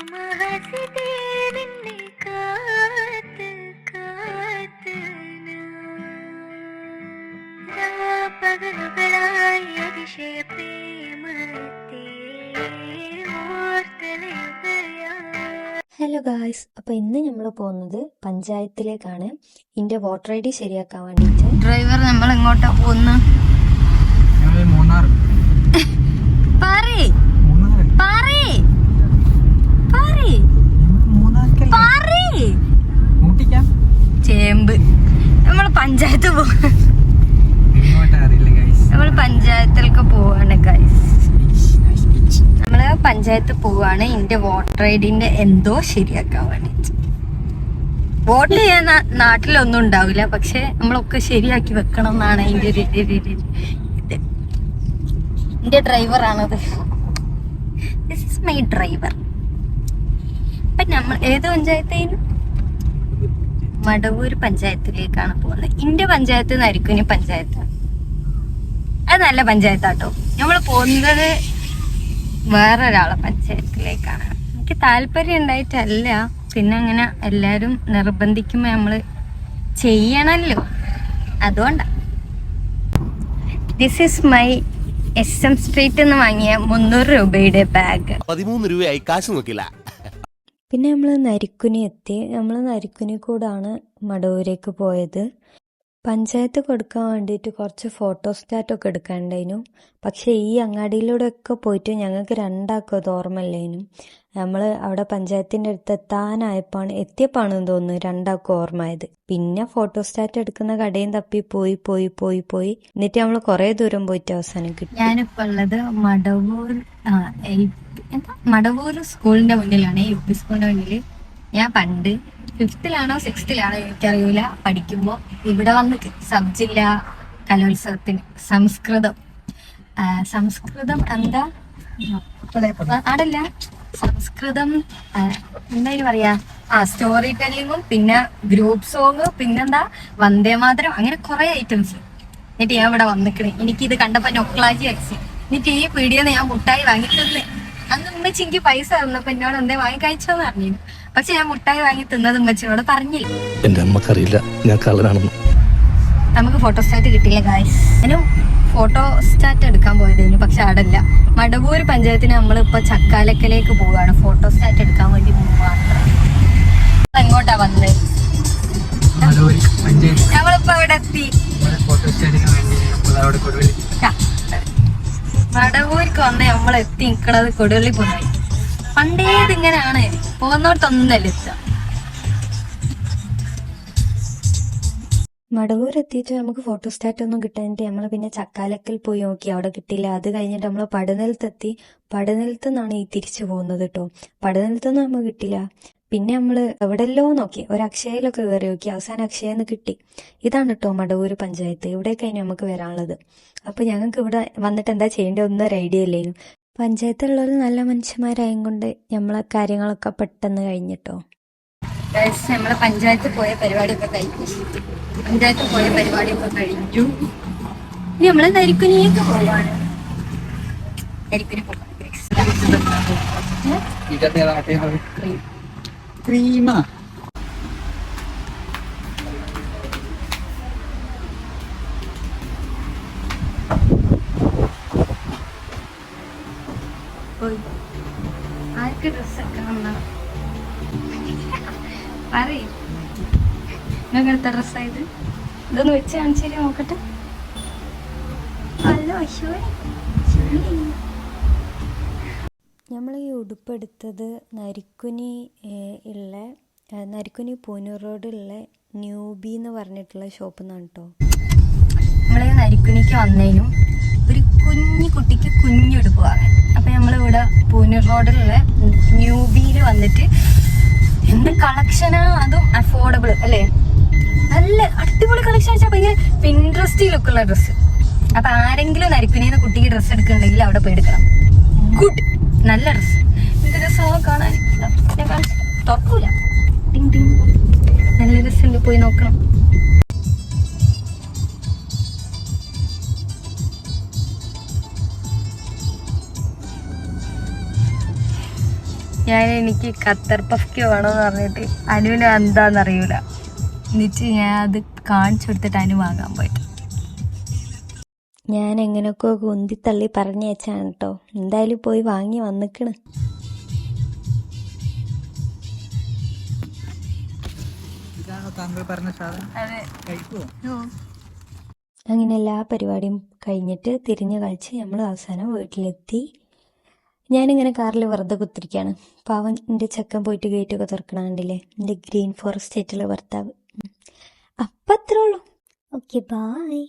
Hello guys, അപ്പോൾ ഇന്ന് നമ്മൾ പോകുന്നത് പഞ്ചായത്തിലേക്കാണ്. എൻ്റെ വോട്ടർ ഐ ഡി ശരിയാക്കാൻ വേണ്ടിയിട്ട്. ഡ്രൈവർ നമ്മൾ എങ്ങോട്ടാ പോകുന്ന? ചേമ്പ്. നമ്മൾ പഞ്ചായത്ത് നമ്മൾ പഞ്ചായത്തിലൊക്കെ പോവാണ് ഗൈസ്. നമ്മള് പഞ്ചായത്ത് പോവാണ് എന്റെ വോട്ടർ ഐ ഡിന്റെ എന്തോ ശരിയാക്കാൻ വേണ്ടിട്ട്. വോട്ട് ചെയ്യാൻ നാട്ടിലൊന്നും ഉണ്ടാവില്ല, പക്ഷെ നമ്മളൊക്കെ ശരിയാക്കി വെക്കണം എന്നാണ് അതിന്റെ ഒരു ഇത്. എന്റെ ഡ്രൈവറാണത്. This is my driver. അപ്പൊ നമ്മൾ ഏത് പഞ്ചായത്തായാലും മടവൂർ പഞ്ചായത്തിലേക്കാണ് പോകുന്നത്. എന്റെ പഞ്ചായത്ത് നരിക്കുനി പഞ്ചായത്ത്. അത് നല്ല പഞ്ചായത്താട്ടോ. നമ്മൾ പോകുന്നത് വേറൊരാളെ പഞ്ചായത്തിലേക്കാണ്. എനിക്ക് താല്പര്യം ഉണ്ടായിട്ടല്ല, പിന്നെ അങ്ങനെ എല്ലാരും നിർബന്ധിക്കുമ്പോ നമ്മള് ചെയ്യണല്ലോ, അതുകൊണ്ടാ. This is my SM street എന്ന് വാങ്ങിയ 300 രൂപയുടെ ബാഗ്. 13 രൂപയായി, കാശ് നോക്കില്ല. പിന്നെ നമ്മൾ നരിക്കുനി എത്തി. നമ്മൾ നരിക്കുനി കൂടാണ് മടവൂരേക്ക് പോയത്. പഞ്ചായത്ത് കൊടുക്കാൻ വേണ്ടിയിട്ട് കുറച്ച് ഫോട്ടോസ്റ്റാറ്റൊക്കെ എടുക്കാനുണ്ടായിരുന്നു. പക്ഷേ ഈ അങ്ങാടിയിലൂടെ ഒക്കെ പോയിട്ട് ഞങ്ങൾക്ക് രണ്ടാക്കും അത് ഓർമ്മയില്ലേനും. നമ്മൾ അവിടെ പഞ്ചായത്തിൻ്റെ അടുത്ത് എത്തിയപ്പോഴാണെന്ന് തോന്നുന്നു രണ്ടാക്കും ഓർമ്മയായത്. പിന്നെ ഫോട്ടോസ്റ്റാറ്റ് എടുക്കുന്ന കടയും തപ്പി പോയി എന്നിട്ട് നമ്മൾ കുറേ ദൂരം പോയിട്ട് അവസാനം കിട്ടി. ഞാനിപ്പോൾ ഉള്ളത് മടവൂർ സ്കൂളിന്റെ മുന്നിലാണ്, UP സ്കൂളിന്റെ മുന്നിൽ. ഞാൻ പണ്ട് 5th-ലാണോ 6th-ലാണോ എനിക്കറിയൂല, പഠിക്കുമ്പോ ഇവിടെ വന്ന് സബ്ജില്ല കലോത്സവത്തിന് സംസ്കൃതം എന്താ ആടല്ല സംസ്കൃതം എന്തായാലും പറയാ, സ്റ്റോറി ടെല്ലിങ്ങും പിന്നെ ഗ്രൂപ്പ് സോങ് പിന്നെന്താ വന്ദേമാതരം, അങ്ങനെ കുറെ ഐറ്റംസ്. എന്നിട്ട് ഞാൻ ഇവിടെ വന്നിക്കണേ. എനിക്കിത് കണ്ടപ്പോ നൊക്ലാജി അടിച്ച്. എന്നിട്ട് ഈ പീടിയെന്ന് ഞാൻ മുട്ടായി വാങ്ങിത്തന്നേ. അന്ന് ഉമ്മച്ചി എനിക്ക് പൈസ തന്നപ്പോ എന്നോട് എന്തേ വാങ്ങി കഴിച്ചോന്ന് പറഞ്ഞു. പക്ഷെ ഞാൻ മുട്ടായി വാങ്ങി തിന്നത് ഉമ്മച്ചിനോട് പറഞ്ഞില്ല. എന്റെ അമ്മക്കറിയില്ല ഞാൻ കള്ളനാണെന്ന്. നമുക്ക് ഫോട്ടോസ്റ്റാറ്റ് കിട്ടിയില്ല ഗായ്സ്. ഞാനും ഫോട്ടോസ്റ്റാറ്റ് എടുക്കാൻ പോയതായിരുന്നു, പക്ഷെ അടല്ല. മടവൂർ പഞ്ചായത്തിന് നമ്മളിപ്പോ ചക്കാലക്കലേക്ക് പോവുകയാണ് ഫോട്ടോസ്റ്റാറ്റ് എടുക്കാൻ വേണ്ടി മാത്രം. എങ്ങോട്ടാ വന്നത്? നമ്മളിപ്പോ അവിടെ എത്തി. മടവൂർക്ക് വന്ന് നമ്മളെത്തി നിക്കണത് കൊടുവള്ളി പോയി. പണ്ടേത് ഇങ്ങനെയാണ്, പോകുന്നോടത്തൊന്നല്ല എത്തുക. മടവൂർ എത്തിയിട്ട് നമുക്ക് ഫോട്ടോസ്റ്റാറ്റ് ഒന്നും കിട്ടാനിട്ട് നമ്മൾ പിന്നെ ചക്കാലക്കൽ പോയി നോക്കി, അവിടെ കിട്ടിയില്ല. അത് കഴിഞ്ഞിട്ട് നമ്മൾ പടനിലത്തെത്തി. പടനിലത്ത് നിന്നാണ് ഈ തിരിച്ചു പോകുന്നത് കേട്ടോ. പടനിലത്തൊന്നും നമുക്ക് കിട്ടില്ല. പിന്നെ നമ്മൾ എവിടെല്ലോ നോക്കി, ഒരു അക്ഷയയിലൊക്കെ കയറി നോക്കി. അവസാനം അക്ഷയെന്ന് കിട്ടി. ഇതാണ് കേട്ടോ മടവൂർ പഞ്ചായത്ത്. ഇവിടേക്കാണ് നമുക്ക് വരാനുള്ളത്. അപ്പൊ ഞങ്ങൾക്ക് ഇവിടെ വന്നിട്ട് എന്താ ചെയ്യേണ്ടത് ഒന്നും ഒരു ഐഡിയ ഇല്ലേനും. പഞ്ചായത്തിലുള്ളവർ നല്ല മനുഷ്യന്മാരായും കൊണ്ട് നമ്മളെ കാര്യങ്ങളൊക്കെ പെട്ടെന്ന് കഴിഞ്ഞിട്ടോ. നമ്മളെ പഞ്ചായത്ത് പോയ പരിപാടിയൊക്കെ കഴിഞ്ഞു. ഇനി നമ്മള് നരിക്കുനിയൊക്കെ പോവാണ്. ആർക്ക് ഡ്രസ് എടുക്കണം പറയും. നിങ്ങൾക്ക് എടുത്ത ഡ്രസ്സായത് ഇതൊന്ന് വെച്ച് കാണിച്ചാൽ നോക്കട്ടെ. നമ്മൾ ഈ ഉടുപ്പെടുത്തത് നരിക്കുനി പൂനൂർ റോഡുള്ള ന്യൂബി എന്ന് പറഞ്ഞിട്ടുള്ള ഷോപ്പിൽ നിന്നാണ് കേട്ടോ. നമ്മൾ നരിക്കുനിക്ക് വന്നതിനും ഒരു കുഞ്ഞു കുട്ടിക്ക് കുഞ്ഞുടുപ്പ് വാങ്ങാൻ. അപ്പം നമ്മളിവിടെ പൂനൂർ റോഡിലുള്ള ന്യൂബിയിൽ വന്നിട്ട് എന്ത് കളക്ഷനാ, അതും അഫോർഡബിൾ അല്ലേ, നല്ല അടിപൊളി കളക്ഷൻ വെച്ചാൽ ഭയങ്കര പിൻട്രസ്റ്റിലൊക്കെ ഉള്ള ഡ്രസ്സ്. അപ്പൊ ആരെങ്കിലും നരിക്കുനിന്ന് കുട്ടിക്ക് ഡ്രസ്സ് എടുക്കുന്നുണ്ടെങ്കിൽ അവിടെ പോയി എടുക്കണം. ഗുഡ്, നല്ല ഡ്രസ്സ്. എന്ത് രസമോ കാണാൻ. ഞാൻ തുറക്കൂല, നല്ല രസമുണ്ട്, പോയി നോക്കണം. എനിക്ക് ഖത്തർ പഫ്ക്ക് വേണമെന്ന് പറഞ്ഞിട്ട് അനുവിന് എന്താണെന്നറിയൂല. എന്നിട്ട് ഞാൻ അത് കാണിച്ചു കൊടുത്തിട്ട് അനു വാങ്ങാൻ പോയിട്ട്. ഞാൻ എങ്ങനെയൊക്കെ ഉന്തിത്തള്ളി പറഞ്ഞയച്ചാണ് കേട്ടോ. എന്തായാലും പോയി വാങ്ങി വന്നിക്കണ്. താങ്കൾ പറഞ്ഞ സാധനം കഴിക്കുമോ? അങ്ങനെ എല്ലാ പരിപാടിയും കഴിഞ്ഞിട്ട് തിരിഞ്ഞ് കളിച്ച് നമ്മൾ അവസാനം വീട്ടിലെത്തി. ഞാനിങ്ങനെ കാറിൽ വെറുതെ കുത്തിരിക്കുകയാണ്. പാവൻ എൻ്റെ ചെക്കൻ പോയിട്ട് ഗേറ്റൊക്കെ തുറക്കണ കണ്ടില്ലേ, എൻ്റെ ഗ്രീൻ ഫോറസ്റ്റ് ആയിട്ടുള്ള ഭർത്താവ്. അപ്പം അത്രേ ഉള്ളൂ. Okay, bye.